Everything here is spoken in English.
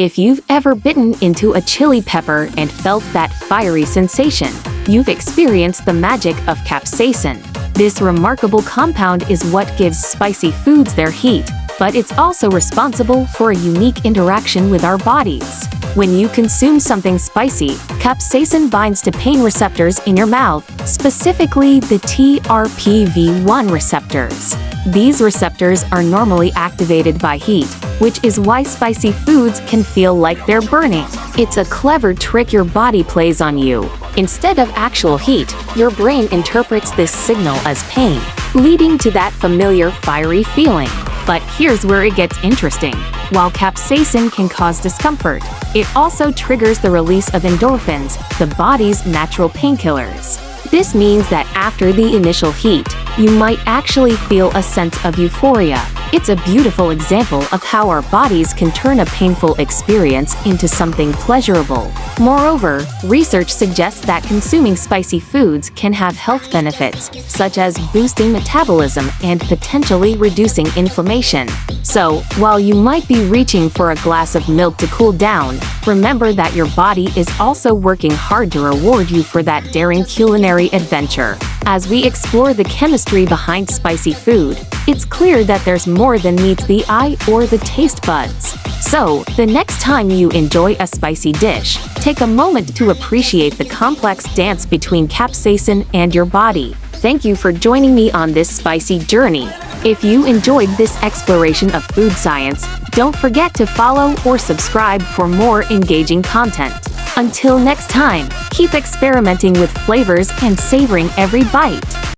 If you've ever bitten into a chili pepper and felt that fiery sensation, you've experienced the magic of capsaicin. This remarkable compound is what gives spicy foods their heat, but it's also responsible for a unique interaction with our bodies. When you consume something spicy, capsaicin binds to pain receptors in your mouth, specifically the TRPV1 receptors. These receptors are normally activated by heat, which is why spicy foods can feel like they're burning. It's a clever trick your body plays on you. Instead of actual heat, your brain interprets this signal as pain, leading to that familiar fiery feeling. But here's where it gets interesting. While capsaicin can cause discomfort, it also triggers the release of endorphins, the body's natural painkillers. This means that after the initial heat, you might actually feel a sense of euphoria. It's a beautiful example of how our bodies can turn a painful experience into something pleasurable. Moreover, research suggests that consuming spicy foods can have health benefits, such as boosting metabolism and potentially reducing inflammation. So, while you might be reaching for a glass of milk to cool down, remember that your body is also working hard to reward you for that daring culinary adventure. As we explore the chemistry behind spicy food, it's clear that there's more than meets the eye or the taste buds. So, the next time you enjoy a spicy dish, take a moment to appreciate the complex dance between capsaicin and your body. Thank you for joining me on this spicy journey. If you enjoyed this exploration of food science, don't forget to follow or subscribe for more engaging content. Until next time, keep experimenting with flavors and savoring every bite.